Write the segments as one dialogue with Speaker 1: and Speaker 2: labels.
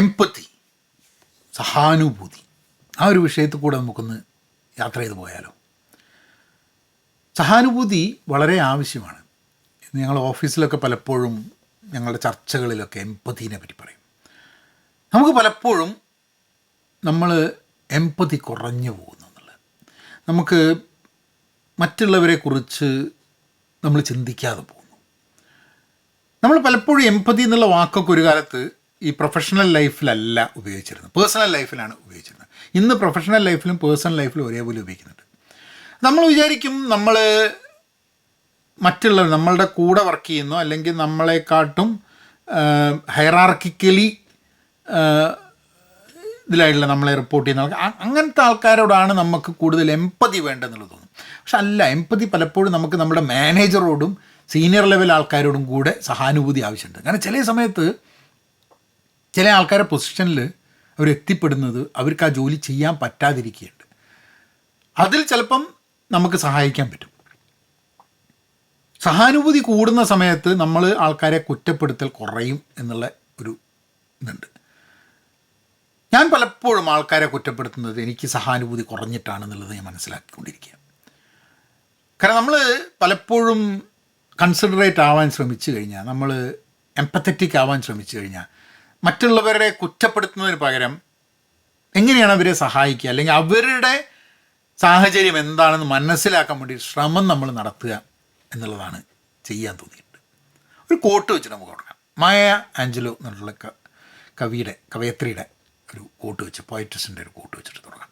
Speaker 1: എംപത്തി, സഹാനുഭൂതി, ആ ഒരു വിഷയത്തിൽ കൂടെ നമുക്കൊന്ന് യാത്ര ചെയ്ത് പോയാലോ. സഹാനുഭൂതി വളരെ ആവശ്യമാണ്. ഞങ്ങൾ ഓഫീസിലൊക്കെ പലപ്പോഴും ഞങ്ങളുടെ ചർച്ചകളിലൊക്കെ എംപത്തീനെ പറ്റി പറയും. നമുക്ക് പലപ്പോഴും നമ്മൾ എംപതി കുറഞ്ഞു പോകുന്നു എന്നുള്ളത്, നമുക്ക് മറ്റുള്ളവരെക്കുറിച്ച് നമ്മൾ ചിന്തിക്കാതെ പോകുന്നു. നമ്മൾ പലപ്പോഴും എംപതി എന്നുള്ള വാക്കൊക്കെ ഒരു കാലത്ത് ഈ പ്രൊഫഷണൽ ലൈഫിലല്ല ഉപയോഗിച്ചിരുന്നത്, പേഴ്സണൽ ലൈഫിലാണ് ഉപയോഗിച്ചിരുന്നത്. ഇന്ന് പ്രൊഫഷണൽ ലൈഫിലും പേഴ്സണൽ ലൈഫിലും ഒരേപോലെ ഉപയോഗിക്കുന്നുണ്ട്. നമ്മൾ വിചാരിക്കും നമ്മൾ മറ്റുള്ളവർ നമ്മളുടെ കൂടെ വർക്ക് ചെയ്യുന്നു, അല്ലെങ്കിൽ നമ്മളെക്കാട്ടും ഹൈറാർക്കിക്കലി ഇതിലായിട്ടുള്ള നമ്മളെ റിപ്പോർട്ട് ചെയ്യുന്ന അങ്ങനത്തെ ആൾക്കാരോടാണ് നമുക്ക് കൂടുതൽ എംപതി വേണ്ടതെന്നുള്ളത് തോന്നും. പക്ഷെ അല്ല, എംപതി പലപ്പോഴും നമുക്ക് നമ്മുടെ മാനേജറോടും സീനിയർ ലെവൽ ആൾക്കാരോടും കൂടെ സഹാനുഭൂതി ആവശ്യമുണ്ട്. കാരണം ചില സമയത്ത് ചില ആൾക്കാരുടെ പൊസിഷനിൽ അവരെത്തിപ്പെടുന്നത് അവർക്ക് ആ ജോലി ചെയ്യാൻ പറ്റാതിരിക്കുകയുണ്ട്. അതിൽ ചിലപ്പം നമുക്ക് സഹായിക്കാൻ പറ്റും. സഹാനുഭൂതി കൂടുന്ന സമയത്ത് നമ്മൾ ആൾക്കാരെ കുറ്റപ്പെടുത്തൽ കുറയും എന്നുള്ള ഒരു ഇതുണ്ട്. ഞാൻ പലപ്പോഴും ആൾക്കാരെ കുറ്റപ്പെടുത്തുന്നത് എനിക്ക് സഹാനുഭൂതി കുറഞ്ഞിട്ടാണെന്നുള്ളത് ഞാൻ മനസ്സിലാക്കിക്കൊണ്ടിരിക്കുക. കാരണം നമ്മൾ പലപ്പോഴും കൺസിഡറേറ്റ് ആവാൻ ശ്രമിച്ചു കഴിഞ്ഞാൽ, നമ്മൾ എംപത്തറ്റിക് ആവാൻ ശ്രമിച്ചു കഴിഞ്ഞാൽ, മറ്റുള്ളവരെ കുറ്റപ്പെടുത്തുന്നതിന് പകരം എങ്ങനെയാണ് അവരെ സഹായിക്കുക, അല്ലെങ്കിൽ അവരുടെ സാഹചര്യം എന്താണെന്ന് മനസ്സിലാക്കാൻ വേണ്ടി ശ്രമം നമ്മൾ നടത്തുക എന്നുള്ളതാണ് ചെയ്യാൻ തോന്നിയിട്ടുണ്ട്. ഒരു കോട്ട് വെച്ചിട്ട് നമുക്ക് തുടങ്ങാം. മായ ആഞ്ചലോ എന്നുള്ള കവയത്രിയുടെ ഒരു കോട്ട് വെച്ച്, പോയട്രസിൻ്റെ ഒരു കോട്ട് വെച്ചിട്ട് തുടങ്ങാം.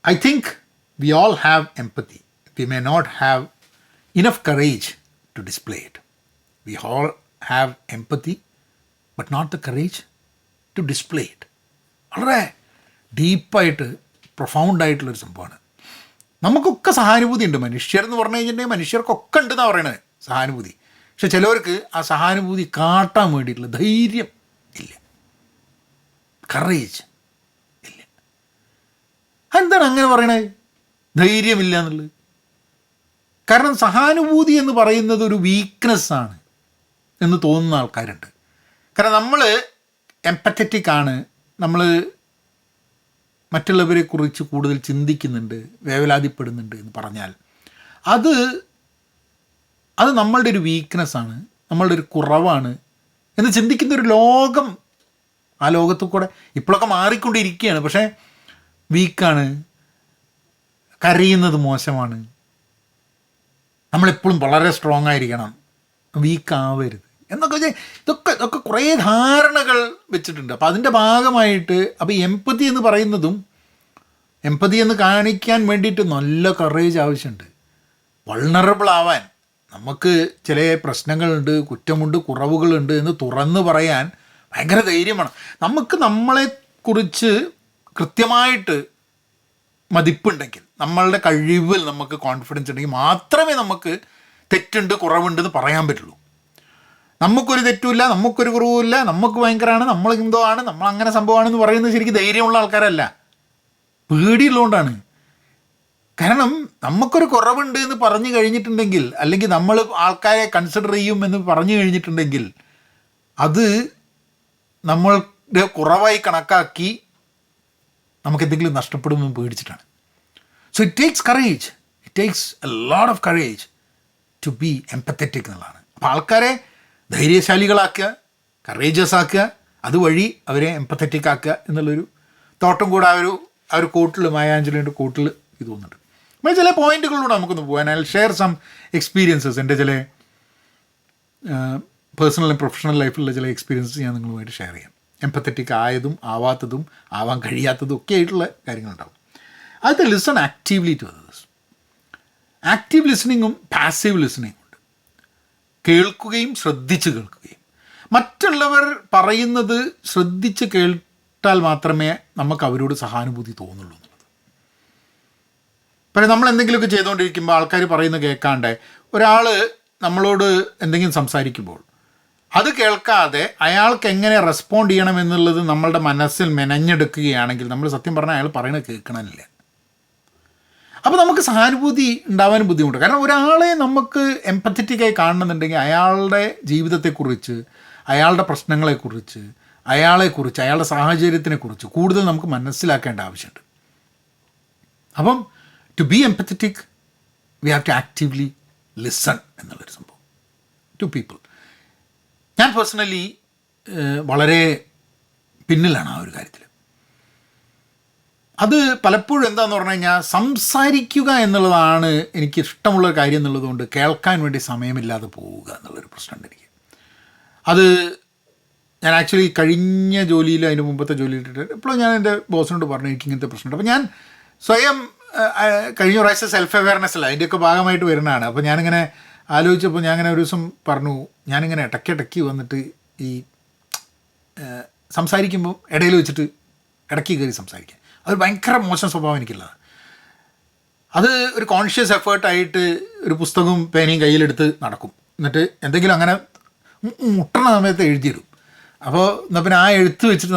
Speaker 1: I think we all have empathy, we may not have enough courage to display it. We all have empathy but not the courage to display it. വളരെ ഡീപ്പായിട്ട് പ്രൊഫൗണ്ടായിട്ടുള്ളൊരു സംഭവമാണ്. നമുക്കൊക്കെ സഹാനുഭൂതി ഉണ്ട്. മനുഷ്യരെന്ന് പറഞ്ഞു കഴിഞ്ഞിട്ടുണ്ടെങ്കിൽ മനുഷ്യർക്കൊക്കെ ഉണ്ടെന്നാണ് പറയണത് സഹാനുഭൂതി. പക്ഷെ ചിലവർക്ക് ആ സഹാനുഭൂതി കാട്ടാൻ വേണ്ടിയിട്ടുള്ള ധൈര്യം ഇല്ല, കറേജ് ഇല്ല. എന്താണ് അങ്ങനെ പറയണത്, ധൈര്യമില്ല എന്നുള്ളത്? കാരണം സഹാനുഭൂതി എന്ന് പറയുന്നത് ഒരു വീക്ക്നെസ്സാണ് എന്ന് തോന്നുന്ന ആൾക്കാരുണ്ട്. കാരണം നമ്മൾ എംപത്തറ്റിക് ആണ്, നമ്മൾ മറ്റുള്ളവരെക്കുറിച്ച് കൂടുതൽ ചിന്തിക്കുന്നുണ്ട്, വേവലാതിപ്പെടുന്നുണ്ട് എന്ന് പറഞ്ഞാൽ അത് നമ്മളുടെ ഒരു വീക്ക്നെസ്സാണ്, നമ്മളുടെ ഒരു കുറവാണ് എന്ന് ചിന്തിക്കുന്നൊരു ലോകം, ആ ലോകത്തു കൂടെ ഇപ്പോഴൊക്കെ മാറിക്കൊണ്ടിരിക്കുകയാണ്. പക്ഷേ വീക്കാണ്, കരയുന്നത് മോശമാണ്, നമ്മളെപ്പോഴും വളരെ സ്ട്രോങ് ആയിരിക്കണം, വീക്കാവരുത് എന്നൊക്കെ ഇതൊക്കെ കുറേ ധാരണകൾ വെച്ചിട്ടുണ്ട്. അപ്പോൾ അതിൻ്റെ ഭാഗമായിട്ട് അപ്പോൾ എംപതി എന്ന് പറയുന്നതും, എംപതി എന്ന് കാണിക്കാൻ വേണ്ടിയിട്ട് നല്ല കറേജ് ആവശ്യമുണ്ട്. വൾണറബിൾ ആവാൻ, നമുക്ക് ചില പ്രശ്നങ്ങളുണ്ട്, കുറ്റമുണ്ട്, കുറവുകളുണ്ട് എന്ന് തുറന്ന് പറയാൻ ഭയങ്കര ധൈര്യമാണ്. നമുക്ക് നമ്മളെക്കുറിച്ച് കൃത്യമായിട്ട് മതിപ്പുണ്ടെങ്കിൽ, നമ്മളുടെ കഴിവിൽ നമുക്ക് കോൺഫിഡൻസ് ഉണ്ടെങ്കിൽ മാത്രമേ നമുക്ക് തെറ്റുണ്ട്, കുറവുണ്ടെന്ന് പറയാൻ പറ്റുള്ളൂ. നമുക്കൊരു തെറ്റുമില്ല, നമുക്കൊരു കുറവുമില്ല, നമുക്ക് ഭയങ്കരമാണ്, നമ്മൾ എന്തോ ആണ്, നമ്മൾ അങ്ങനെ സംഭവമാണെന്ന് പറയുന്നത് ശരിക്കും ധൈര്യമുള്ള ആൾക്കാരല്ല, പേടിയുള്ളതുകൊണ്ടാണ്. കാരണം നമുക്കൊരു കുറവുണ്ട് എന്ന് പറഞ്ഞു കഴിഞ്ഞിട്ടുണ്ടെങ്കിൽ, അല്ലെങ്കിൽ നമ്മൾ ആൾക്കാരെ കൺസിഡർ ചെയ്യും എന്ന് പറഞ്ഞു കഴിഞ്ഞിട്ടുണ്ടെങ്കിൽ, അത് നമ്മളുടെ കുറവായി കണക്കാക്കി നമുക്കെന്തെങ്കിലും നഷ്ടപ്പെടുമെന്ന് പേടിച്ചിട്ടാണ്. So it takes courage, it takes a lot of courage to be empathetic എന്നുള്ളതാണ്. അപ്പോൾ ആൾക്കാരെ ധൈര്യശാലികളാക്കുക, കറേജസ് ആക്കുക, അതുവഴി അവരെ എംപത്തറ്റിക് ആക്കുക എന്നുള്ളൊരു തോട്ടം കൂടെ ആ ഒരു കോട്ടിൽ, മായ ആഞ്ചലോയുടെ കോട്ടിൽ ഇത് തോന്നുന്നുണ്ട്. അപ്പോൾ ചില പോയിന്റുകളിലൂടെ നമുക്കൊന്ന് പോകാൻ, ഐ ഷെയർ സം എക്സ്പീരിയൻസസ്. എൻ്റെ ചില പേഴ്സണൽ ആൻഡ് പ്രൊഫഷണൽ ലൈഫിലുള്ള ചില എക്സ്പീരിയൻസസ് ഞാൻ നിങ്ങളുമായിട്ട് ഷെയർ ചെയ്യാം. എംപത്തറ്റിക് ആയതും ആവാത്തതും ആവാൻ കഴിയാത്തതും ഒക്കെ ആയിട്ടുള്ള കാര്യങ്ങളുണ്ടാവും. അത് listen actively to others. Active ലിസണിങ്ങും പാസീവ് ലിസണിങ്ങും ഉണ്ട്. കേൾക്കുകയും ശ്രദ്ധിച്ച് കേൾക്കുകയും. മറ്റുള്ളവർ പറയുന്നത് ശ്രദ്ധിച്ച് കേട്ടാൽ മാത്രമേ നമുക്ക് അവരോട് സഹാനുഭൂതി തോന്നുള്ളൂ എന്നുള്ളത്. പിന്നെ നമ്മൾ എന്തെങ്കിലുമൊക്കെ ചെയ്തുകൊണ്ടിരിക്കുമ്പോൾ ആൾക്കാർ പറയുന്നത് കേൾക്കാണ്ട് ഒരാൾ നമ്മളോട് എന്തെങ്കിലും സംസാരിക്കുമ്പോൾ അത് കേൾക്കാതെ അയാൾക്ക് എങ്ങനെ റെസ്പോണ്ട് ചെയ്യണമെന്നുള്ളത് നമ്മളുടെ മനസ്സിൽ മെനഞ്ഞെടുക്കുകയാണെങ്കിൽ നമ്മൾ സത്യം പറഞ്ഞാൽ അയാൾ പറയുന്നത് കേൾക്കണമെന്നില്ല. അപ്പോൾ നമുക്ക് സഹാനുഭൂതി ഉണ്ടാവാനും ബുദ്ധിമുട്ട്. കാരണം ഒരാളെ നമുക്ക് എംപത്തറ്റിക്കായി കാണണമെന്നുണ്ടെങ്കിൽ അയാളുടെ ജീവിതത്തെക്കുറിച്ച്, അയാളുടെ പ്രശ്നങ്ങളെക്കുറിച്ച്, അയാളെക്കുറിച്ച്, അയാളുടെ സാഹചര്യത്തിനെക്കുറിച്ച് കൂടുതൽ നമുക്ക് മനസ്സിലാക്കേണ്ട ആവശ്യമുണ്ട്. അപ്പം to be empathetic we have to actively listen എന്നുള്ളൊരു സംഭവം ടു പീപ്പിൾ. ഞാൻ പേഴ്സണലി വളരെ പിന്നിലാണ് ആ ഒരു കാര്യത്തിൽ. അത് പലപ്പോഴും എന്താണെന്ന് പറഞ്ഞു കഴിഞ്ഞാൽ സംസാരിക്കുക എന്നുള്ളതാണ് എനിക്കിഷ്ടമുള്ള കാര്യം എന്നുള്ളതുകൊണ്ട് കേൾക്കാൻ വേണ്ടി സമയമില്ലാതെ പോവുക എന്നുള്ളൊരു പ്രശ്നമുണ്ട് എനിക്ക്. അത് ഞാൻ ആക്ച്വലി കഴിഞ്ഞ ജോലിയിൽ, അതിന് മുമ്പത്തെ ജോലിയിലിട്ട് ഇപ്പോഴും ഞാൻ എൻ്റെ ബോസിനോട് പറഞ്ഞു എനിക്ക് ഇങ്ങനത്തെ പ്രശ്നമുണ്ട്. അപ്പോൾ ഞാൻ സ്വയം കഴിഞ്ഞ പ്രാവശ്യം സെൽഫ് അവെയർനെസ് അല്ല അതിൻ്റെയൊക്കെ ഭാഗമായിട്ട് വരുന്നതാണ്. അപ്പോൾ ഞാനിങ്ങനെ ആലോചിച്ചപ്പോൾ ഞാൻ ഇങ്ങനെ ഒരു ദിവസം പറഞ്ഞു, ഞാനിങ്ങനെ ഇടയ്ക്ക് വന്നിട്ട് ഈ സംസാരിക്കുമ്പോൾ ഇടയിൽ വെച്ചിട്ട് ഇടയ്ക്ക് കയറി സംസാരിക്കുക, അത് ഭയങ്കര മോശം സ്വഭാവം എനിക്കുള്ളത്. അത് ഒരു കോൺഷ്യസ് എഫേർട്ടായിട്ട് ഒരു പുസ്തകവും പേനയും കയ്യിലെടുത്ത് നടക്കും, എന്നിട്ട് എന്തെങ്കിലും അങ്ങനെ മുട്ടണ സമയത്ത് എഴുതിയിടും. അപ്പോൾ എന്നാൽ പിന്നെ ആ എഴുത്ത് വെച്ചിട്ട്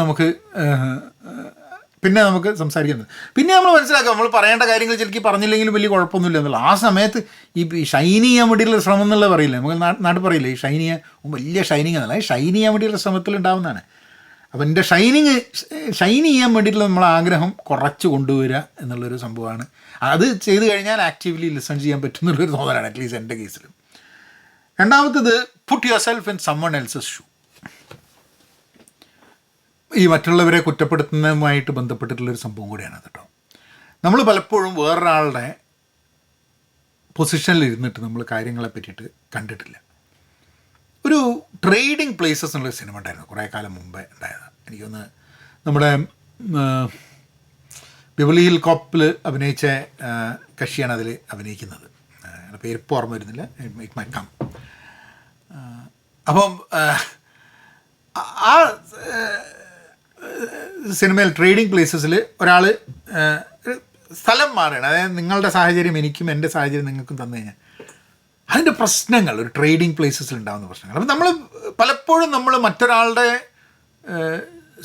Speaker 1: പിന്നെ നമുക്ക് സംസാരിക്കുന്നത്. പിന്നെ നമ്മൾ മനസ്സിലാക്കുക നമ്മൾ പറയേണ്ട കാര്യങ്ങൾ ശരിക്കും പറഞ്ഞില്ലെങ്കിലും വലിയ കുഴപ്പമൊന്നുമില്ല എന്നുള്ള. ആ സമയത്ത് ഈ ഷൈൻ ചെയ്യാൻ വേണ്ടിയുള്ള ശ്രമം എന്നുള്ളത് പറയില്ലേ, നമുക്ക് നാട്ടിൽ പറയില്ലേ, ഈ ഷൈൻ ചെയ്യാൻ വലിയ ഷൈനിങ് എന്നല്ല, ഷൈൻ ചെയ്യാൻ വേണ്ടിയുള്ള ശ്രമത്തിൽ ഉണ്ടാവുന്നതാണ്. അപ്പോൾ എൻ്റെ ഷൈൻ ചെയ്യാൻ വേണ്ടിയിട്ടുള്ള നമ്മളെ ആഗ്രഹം കുറച്ച് കൊണ്ടുവരിക എന്നുള്ളൊരു സംഭവമാണ്. അത് ചെയ്ത് കഴിഞ്ഞാൽ ആക്റ്റീവ്ലി ലിസൺ ചെയ്യാൻ പറ്റുന്നുള്ളൊരു തോന്നലാണ്, അറ്റ്ലീസ്റ്റ് എൻ്റെ കേസിൽ. രണ്ടാമത്തത് put yourself in someone else's shoe. ഈ മറ്റുള്ളവരെ കുറ്റപ്പെടുത്തുന്നതുമായിട്ട് ബന്ധപ്പെട്ടിട്ടുള്ളൊരു സംഭവം കൂടിയാണ് കേട്ടോ. നമ്മൾ പലപ്പോഴും വേറൊരാളുടെ പൊസിഷനിൽ ഇരുന്നിട്ട് നമ്മൾ കാര്യങ്ങളെ പറ്റിയിട്ട് കണ്ടിട്ടില്ല. ഒരു ട്രേഡിംഗ് പ്ലേസസ് എന്നുള്ളൊരു സിനിമ ഉണ്ടായിരുന്നു കുറേ കാലം മുമ്പേ ഉണ്ടായതാണ്. എനിക്കൊന്ന് നമ്മുടെ ബിവർലി ഹിൽ കോപ്പിൽ അഭിനയിച്ച കക്ഷിയാണ് അതിൽ അഭിനയിക്കുന്നത്. പേര് ഇപ്പോൾ ഓർമ്മ വരുന്നില്ല, ഇറ്റ് മൈറ്റ് കം. അപ്പം ആ സിനിമയിൽ ട്രേഡിംഗ് പ്ലേസസിൽ ഒരാൾ സ്ഥലം മാറുകയാണ്. അതായത് നിങ്ങളുടെ സാഹചര്യം എനിക്കും എൻ്റെ സാഹചര്യം നിങ്ങൾക്കും തന്നു കഴിഞ്ഞാൽ അതിൻ്റെ പ്രശ്നങ്ങൾ, ഒരു ട്രേഡിംഗ് പ്ലേസസിൽ ഉണ്ടാകുന്ന പ്രശ്നങ്ങൾ. അപ്പം നമ്മൾ പലപ്പോഴും നമ്മൾ മറ്റൊരാളുടെ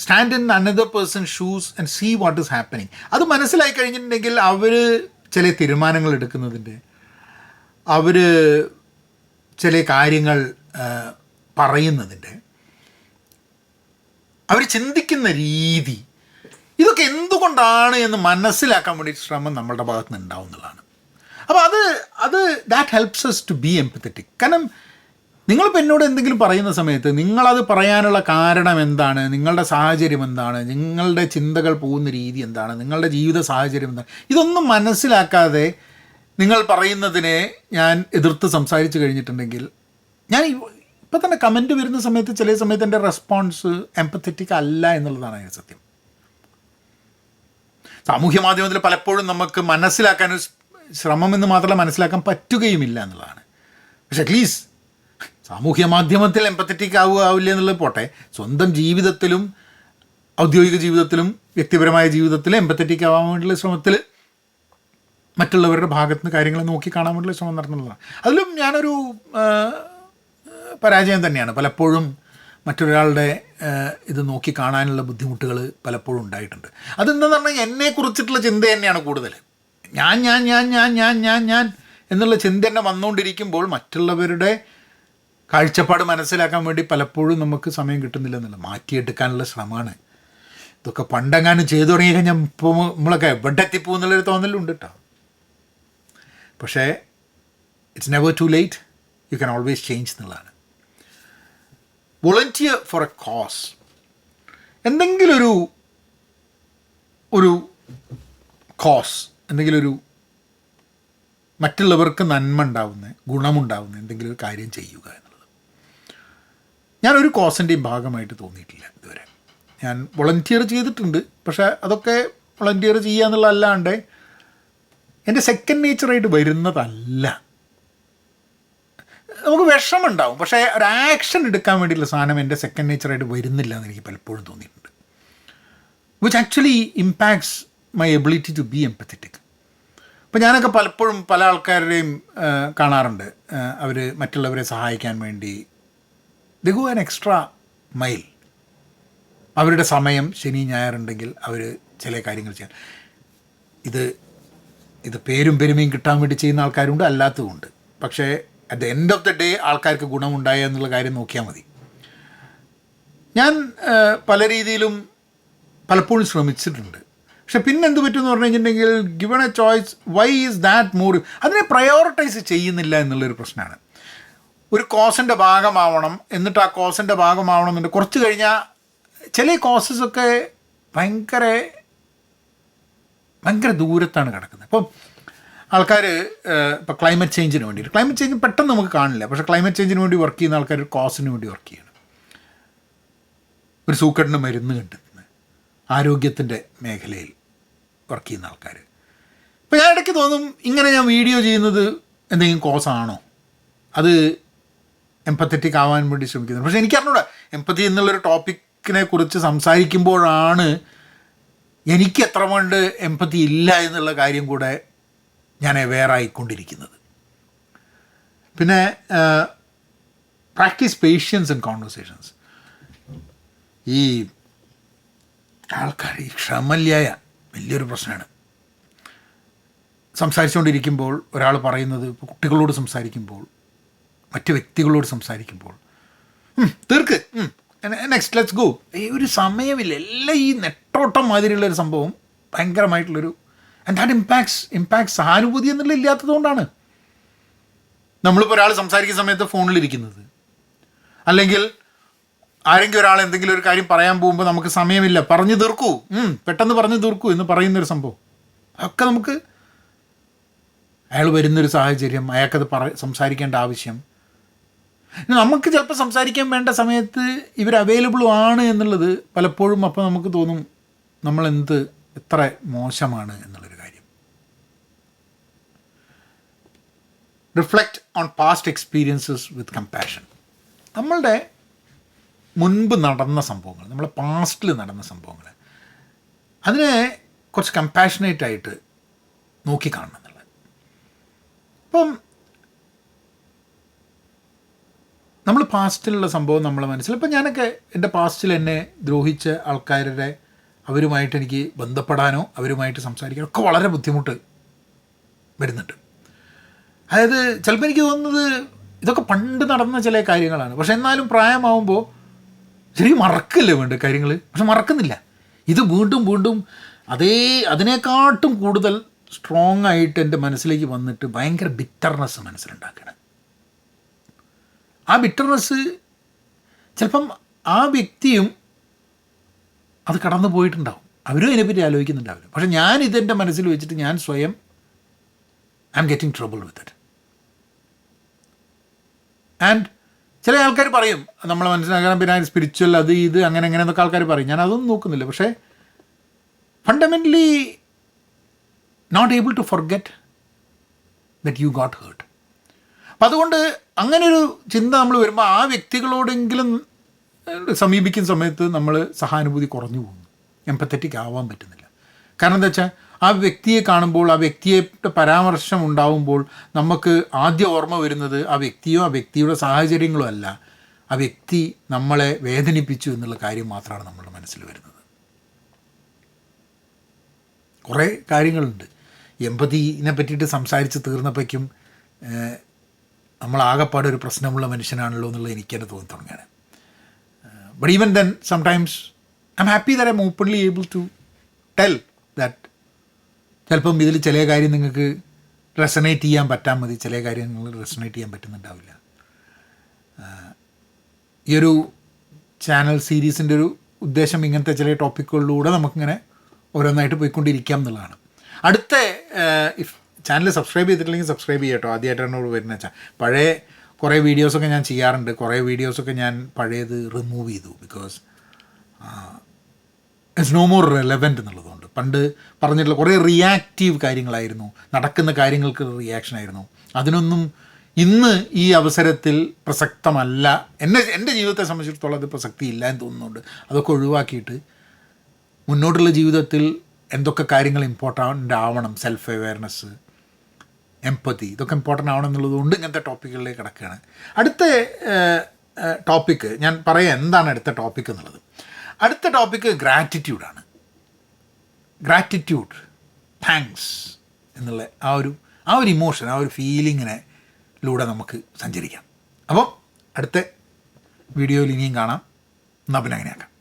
Speaker 1: stand in another person shoes and see what is happening. അത് മനസ്സിലായി കഴിഞ്ഞിട്ടുണ്ടെങ്കിൽ അവർ ചില തീരുമാനങ്ങൾ എടുക്കുന്നതിൻ്റെ, അവർ ചില കാര്യങ്ങൾ പറയുന്നതിൻ്റെ, അവർ ചിന്തിക്കുന്ന രീതി, ഇതൊക്കെ എന്തുകൊണ്ടാണ് എന്ന് മനസ്സിലാക്കാൻ വേണ്ടി ശ്രമം നമ്മളുടെ ഭാഗത്ത് നിന്ന് ഉണ്ടാവുന്നതാണ്. അപ്പോൾ അത് that helps us to be empathetic. കാരണം നിങ്ങളിപ്പോൾ എന്നോട് എന്തെങ്കിലും പറയുന്ന സമയത്ത് നിങ്ങളത് പറയാനുള്ള കാരണം എന്താണ്, നിങ്ങളുടെ സാഹചര്യം എന്താണ്, നിങ്ങളുടെ ചിന്തകൾ പോകുന്ന രീതി എന്താണ്, നിങ്ങളുടെ ജീവിത സാഹചര്യം എന്താണ്, ഇതൊന്നും മനസ്സിലാക്കാതെ നിങ്ങൾ പറയുന്നതിനെ ഞാൻ എതിർത്ത് സംസാരിച്ച് കഴിഞ്ഞിട്ടുണ്ടെങ്കിൽ, ഞാൻ ഇപ്പം തന്നെ കമൻറ്റ് വരുന്ന സമയത്ത് ചില സമയത്ത് എൻ്റെ റെസ്പോൺസ് എംപത്തറ്റിക് അല്ല എന്നുള്ളതാണ് അതിൻ്റെ സത്യം. സാമൂഹ്യ മാധ്യമത്തിൽ പലപ്പോഴും നമുക്ക് മനസ്സിലാക്കാൻ ശ്രമമെന്ന് മാത്രമല്ല മനസ്സിലാക്കാൻ പറ്റുകയുമില്ല എന്നുള്ളതാണ്. പക്ഷെ അറ്റ്ലീസ്റ്റ് സാമൂഹ്യ മാധ്യമത്തിൽ എംപത്തറ്റിക് ആവില്ല എന്നുള്ളത് പോട്ടെ, സ്വന്തം ജീവിതത്തിലും ഔദ്യോഗിക ജീവിതത്തിലും വ്യക്തിപരമായ ജീവിതത്തിലും എംപത്തറ്റിക് ആവാൻ വേണ്ടിയുള്ള ശ്രമത്തിൽ മറ്റുള്ളവരുടെ ഭാഗത്ത് നിന്ന് കാര്യങ്ങൾ നോക്കി കാണാൻ വേണ്ടിയുള്ള ശ്രമം നടത്തുന്നതാണ്. അതിലും ഞാനൊരു പരാജയം തന്നെയാണ്. പലപ്പോഴും മറ്റൊരാളുടെ ഇത് നോക്കി കാണാനുള്ള ബുദ്ധിമുട്ടുകൾ പലപ്പോഴും ഉണ്ടായിട്ടുണ്ട്. അതെന്താണെന്ന് പറഞ്ഞാൽ എന്നെക്കുറിച്ചിട്ടുള്ള ചിന്ത തന്നെയാണ് കൂടുതൽ. ഞാൻ ഞാൻ ഞാൻ ഞാൻ ഞാൻ ഞാൻ ഞാൻ എന്നുള്ള ചിന്ത തന്നെ വന്നുകൊണ്ടിരിക്കുമ്പോൾ മറ്റുള്ളവരുടെ കാഴ്ചപ്പാട് മനസ്സിലാക്കാൻ വേണ്ടി പലപ്പോഴും നമുക്ക് സമയം കിട്ടുന്നില്ല എന്നുള്ള മാറ്റിയെടുക്കാനുള്ള ശ്രമമാണ്. ഇതൊക്കെ പണ്ടെങ്ങാനും ചെയ്തു തുടങ്ങി കഴിഞ്ഞാൽ ഇപ്പോൾ നമ്മളൊക്കെ എവിടെ എത്തിപ്പോകുന്നുള്ളൊരു തോന്നലുണ്ട് കേട്ടോ. പക്ഷേ it's never too late, you can always change എന്നുള്ളതാണ്. Volunteer for a cause. എന്തെങ്കിലും ഒരു കോസ്, എന്തെങ്കിലും ഒരു മറ്റുള്ളവർക്ക് നന്മ ഉണ്ടാവുന്ന, ഗുണമുണ്ടാവുന്ന എന്തെങ്കിലും ഒരു കാര്യം ചെയ്യുക എന്നുള്ളത്. ഞാനൊരു കോസിൻ്റെയും ഭാഗമായിട്ട് തോന്നിയിട്ടില്ല ഇതുവരെ. ഞാൻ വോളണ്ടിയർ ചെയ്തിട്ടുണ്ട്, പക്ഷേ അതൊക്കെ വോളണ്ടിയർ ചെയ്യുക എന്നുള്ളതല്ലാണ്ട് എൻ്റെ സെക്കൻഡ് നേച്ചറായിട്ട് വരുന്നതല്ല. നമുക്ക് വിഷമമുണ്ടാവും, പക്ഷേ ഒരു ആക്ഷൻ എടുക്കാൻ വേണ്ടിയിട്ടുള്ള സാധനം എൻ്റെ സെക്കൻഡ് നേച്ചറായിട്ട് വരുന്നില്ല എന്ന് എനിക്ക് പലപ്പോഴും തോന്നിയിട്ടുണ്ട്. Which actually impacts my ability to be empathetic. അപ്പോൾ ഞാനൊക്കെ പലപ്പോഴും പല ആൾക്കാരുടെയും കാണാറുണ്ട്, അവർ മറ്റുള്ളവരെ സഹായിക്കാൻ വേണ്ടി they go an extra mile. അവരുടെ സമയം ശനി ഞായറുണ്ടെങ്കിൽ അവർ ചില കാര്യങ്ങൾ ചെയ്യാൻ, ഇത് പേരും പെരുമയും കിട്ടാൻ വേണ്ടി ചെയ്യുന്ന ആൾക്കാരുണ്ട്, അല്ലാത്തതുമുണ്ട്. പക്ഷേ at the end of the day ആൾക്കാർക്ക് ഗുണമുണ്ടായ എന്നുള്ള കാര്യം നോക്കിയാൽ മതി. ഞാൻ പല രീതിയിലും പലപ്പോഴും ശ്രമിച്ചിട്ടുണ്ട്. പക്ഷെ പിന്നെ എന്ത് പറ്റുമെന്ന് പറഞ്ഞു കഴിഞ്ഞിട്ടുണ്ടെങ്കിൽ given a choice why is that more, അതിനെ പ്രയോറിറ്റൈസ് ചെയ്യുന്നില്ല എന്നുള്ളൊരു പ്രശ്നമാണ്. ഒരു കോസിൻ്റെ ഭാഗമാവണം, എന്നിട്ട് ആ കോസിൻ്റെ ഭാഗമാവണം എന്നുണ്ട് കുറച്ച് കഴിഞ്ഞാൽ ചില കോസസൊക്കെ ഭയങ്കര ദൂരത്താണ് കിടക്കുന്നത്. ഇപ്പം ആൾക്കാർ ഇപ്പോൾ ക്ലൈമറ്റ് ചേഞ്ചിന് വേണ്ടിയിട്ട്, ക്ലൈമറ്റ് ചേഞ്ച് പെട്ടെന്ന് നമുക്ക് കാണില്ല, പക്ഷേ ക്ലൈമറ്റ് ചേഞ്ചിന് വേണ്ടി വർക്ക് ചെയ്യുന്ന ആൾക്കാർ കോസിന് വേണ്ടി വർക്ക് ചെയ്യണം. ഒരു സൂക്കടിന് മരുന്ന് കണ്ടെത്തുന്നത്, ആരോഗ്യത്തിൻ്റെ മേഖലയിൽ വർക്ക് ചെയ്യുന്ന ആൾക്കാർ. ഇപ്പോൾ ഞാൻ ഇടയ്ക്ക് തോന്നും, ഇങ്ങനെ ഞാൻ വീഡിയോ ചെയ്യുന്നത് എന്തെങ്കിലും കോസാണോ, അത് എംപത്തറ്റിക് ആവാൻ വേണ്ടി ശ്രമിക്കുന്നത്. പക്ഷേ എനിക്കറിഞ്ഞൂടാ, എംപത്തി എന്നുള്ളൊരു ടോപ്പിക്കിനെ കുറിച്ച് സംസാരിക്കുമ്പോഴാണ് എനിക്ക് എത്ര കൊണ്ട് എംപത്തി ഇല്ല എന്നുള്ള കാര്യം കൂടെ ഞാൻ അവെയറായിക്കൊണ്ടിരിക്കുന്നത്. പിന്നെ പ്രാക്ടീസ് പേഷ്യൻസ് ആൻഡ് കോൺവെർസേഷൻസ്. ഈ ആൾക്കാർ ഈ ക്ഷമല്യായ വലിയൊരു പ്രശ്നമാണ്. സംസാരിച്ചുകൊണ്ടിരിക്കുമ്പോൾ ഒരാൾ പറയുന്നത്, ഇപ്പോൾ കുട്ടികളോട് സംസാരിക്കുമ്പോൾ, മറ്റ് വ്യക്തികളോട് സംസാരിക്കുമ്പോൾ, തീർക്ക്, നെക്സ്റ്റ് ലെറ്റ്സ് ഗോ, ഈ ഒരു സമയമില്ല, എല്ലാം ഈ നെട്ടോട്ടം മാതിരിയുള്ളൊരു സംഭവം ഭയങ്കരമായിട്ടുള്ളൊരു, ആൻഡ് ദാറ്റ് ഇമ്പാക്ട്സ് സഹാനുഭൂതി എന്നുള്ള ഇല്ലാത്തത് കൊണ്ടാണ്. നമ്മളിപ്പോൾ ഒരാൾ സംസാരിക്കുന്ന സമയത്ത് ഫോണിലിരിക്കുന്നത്, അല്ലെങ്കിൽ ആരെങ്കിലും ഒരാൾ എന്തെങ്കിലും ഒരു കാര്യം പറയാൻ പോകുമ്പോൾ നമുക്ക് സമയമില്ല, പറഞ്ഞു തീർക്കൂ, പെട്ടെന്ന് പറഞ്ഞു തീർക്കൂ എന്ന് പറയുന്നൊരു സംഭവം, അതൊക്കെ നമുക്ക് അയാൾ വരുന്നൊരു സാഹചര്യം, അയാൾക്കത് സംസാരിക്കേണ്ട ആവശ്യം, നമുക്ക് ചിലപ്പോൾ സംസാരിക്കാൻ വേണ്ട സമയത്ത് ഇവർ അവൈലബിളും ആണ് എന്നുള്ളത് പലപ്പോഴും അപ്പോൾ നമുക്ക് തോന്നും നമ്മളെന്ത് എത്ര മോശമാണ് എന്നുള്ളൊരു കാര്യം. Reflect on past experiences with compassion. നമ്മളുടെ മുൻപ് നടന്ന സംഭവങ്ങൾ, നമ്മളെ പാസ്റ്റിൽ നടന്ന സംഭവങ്ങൾ, അതിനെ കുറച്ച് കമ്പാഷനേറ്റായിട്ട് നോക്കിക്കാണണം എന്നുള്ളത്. അപ്പം നമ്മൾ പാസ്റ്റിലുള്ള സംഭവം നമ്മളെ മനസ്സിൽ, ഇപ്പം ഞാനൊക്കെ എൻ്റെ പാസ്റ്റിൽ എന്നെ ദ്രോഹിച്ച ആൾക്കാരുടെ അവരുമായിട്ട് എനിക്ക് ബന്ധപ്പെടാനോ അവരുമായിട്ട് സംസാരിക്കാനോ ഒക്കെ വളരെ ബുദ്ധിമുട്ട് വരുന്നുണ്ട്. അതായത് ചിലപ്പോൾ എനിക്ക് തോന്നുന്നത് ഇതൊക്കെ പണ്ട് നടന്ന ചില കാര്യങ്ങളാണ്, പക്ഷെ എന്നാലും പ്രായമാവുമ്പോൾ ശരിക്കും മറക്കില്ലേ വേണ്ട കാര്യങ്ങൾ, പക്ഷെ മറക്കുന്നില്ല. ഇത് വീണ്ടും അതിനെക്കാട്ടും കൂടുതൽ സ്ട്രോങ് ആയിട്ട് എൻ്റെ മനസ്സിലേക്ക് വന്നിട്ട് ഭയങ്കര ബിറ്റർനെസ് മനസ്സിലുണ്ടാക്കണം. ആ ബിറ്റർനെസ് ചിലപ്പം ആ വ്യക്തിയും അത് കടന്നു പോയിട്ടുണ്ടാവും, അവരും അതിനെപ്പറ്റി ആലോചിക്കുന്നുണ്ടാവില്ല. പക്ഷെ ഞാൻ ഇതെൻ്റെ മനസ്സിൽ വെച്ചിട്ട് ഞാൻ സ്വയം I am getting trouble with it. And ചില ആൾക്കാർ പറയും നമ്മളെ മനസ്സിലാക്കാൻ പിന്നെ സ്പിരിച്വൽ അത് ഇത് അങ്ങനെ എന്നൊക്കെ ആൾക്കാർ പറയും. ഞാൻ അതൊന്നും നോക്കുന്നില്ല. പക്ഷേ fundamentally not able to forget that you got hurt. അപ്പം അതുകൊണ്ട് അങ്ങനെയൊരു ചിന്ത നമ്മൾ വരുമ്പോൾ ആ വ്യക്തികളോടെങ്കിലും സമീപിക്കുന്ന സമയത്ത് നമ്മൾ സഹാനുഭൂതി കുറഞ്ഞു പോകുന്നു, എംപത്തറ്റിക് ആവാൻ പറ്റുന്നില്ല. കാരണം എന്താ വെച്ചാൽ ആ വ്യക്തിയെ കാണുമ്പോൾ, ആ വ്യക്തിയുടെ പരാമർശം ഉണ്ടാവുമ്പോൾ നമുക്ക് ആദ്യം ഓർമ്മ വരുന്നത് ആ വ്യക്തിയോ ആ വ്യക്തിയുടെ സാഹചര്യങ്ങളോ അല്ല, ആ വ്യക്തി നമ്മളെ വേദനിപ്പിച്ചു എന്നുള്ള കാര്യം മാത്രമാണ് നമ്മുടെ മനസ്സിൽ വരുന്നത്. കുറേ കാര്യങ്ങളുണ്ട്. എമ്പതിനെ പറ്റിയിട്ട് സംസാരിച്ച് തീർന്നപ്പോഴേക്കും നമ്മളാകെപ്പാടെ ഒരു പ്രശ്നമുള്ള മനുഷ്യനാണല്ലോ എന്നുള്ളത് എനിക്കെന്നെ തോന്നി തുടങ്ങുകയാണ്. But even then sometimes I am happy that I am openly able to tell that ചിലപ്പം ഇതിൽ ചില കാര്യം നിങ്ങൾക്ക് റെസണേറ്റ് ചെയ്യാൻ പറ്റാൻ മതി, ചില കാര്യങ്ങൾ റെസണേറ്റ് ചെയ്യാൻ പറ്റുന്നുണ്ടാവില്ല. ഈ ഒരു ചാനൽ സീരീസിൻ്റെ ഒരു ഉദ്ദേശം ഇങ്ങനത്തെ ചില ടോപ്പിക്കുകളിലൂടെ നമുക്കിങ്ങനെ ഓരോന്നായിട്ട് പോയിക്കൊണ്ടിരിക്കാം എന്നുള്ളതാണ്. അടുത്ത ചാനൽ സബ്സ്ക്രൈബ് ചെയ്തിട്ടില്ലെങ്കിൽ സബ്സ്ക്രൈബ് ചെയ്യട്ടോ. ആദ്യമായിട്ടാണ് വരുന്ന വെച്ചാൽ പഴയ കുറേ വീഡിയോസൊക്കെ ഞാൻ ചെയ്യാറുണ്ട്. കുറേ വീഡിയോസൊക്കെ ഞാൻ പഴയത് റിമൂവ് ചെയ്തു, because it's no more relevant എന്നുള്ളതുകൊണ്ട്. പണ്ട് പറഞ്ഞിട്ടുള്ള കുറേ റിയാക്റ്റീവ് കാര്യങ്ങളായിരുന്നു, നടക്കുന്ന കാര്യങ്ങൾക്ക് റിയാക്ഷനായിരുന്നു. അതിനൊന്നും ഇന്ന് ഈ അവസരത്തിൽ പ്രസക്തമല്ല. എൻ്റെ ജീവിതത്തെ സംബന്ധിച്ചിടത്തോളം അത് പ്രസക്തി ഇല്ല എന്ന് തോന്നുന്നുണ്ട്. അതൊക്കെ ഒഴിവാക്കിയിട്ട് മുന്നോട്ടുള്ള ജീവിതത്തിൽ എന്തൊക്കെ കാര്യങ്ങൾ ഇമ്പോർട്ടൻ്റ് ആവണം, സെൽഫ് അവെയർനെസ്, എംപതി, ഇതൊക്കെ ഇമ്പോർട്ടൻ്റ് ആവണം എന്നുള്ളതുകൊണ്ട് ഇങ്ങനത്തെ ടോപ്പിക്കുകളിലേക്ക് കിടക്കുകയാണ്. അടുത്ത ടോപ്പിക്ക് ഞാൻ പറയാം എന്താണ് അടുത്ത ടോപ്പിക്ക് എന്നുള്ളത്. അടുത്ത ടോപ്പിക്ക് ഗ്രാറ്റിറ്റ്യൂഡാണ്. ഗ്രാറ്റിറ്റ്യൂഡ്, താങ്ക്സ് എന്നുള്ള ആ ഒരു ഇമോഷൻ, ആ ഒരു ഫീലിങ്ങിലൂടെ നമുക്ക് സഞ്ചരിക്കാം. അപ്പം അടുത്ത വീഡിയോയിൽ ഇനിയും കാണാം. എന്നാൽ പിന്നെ അങ്ങനെയാക്കാം.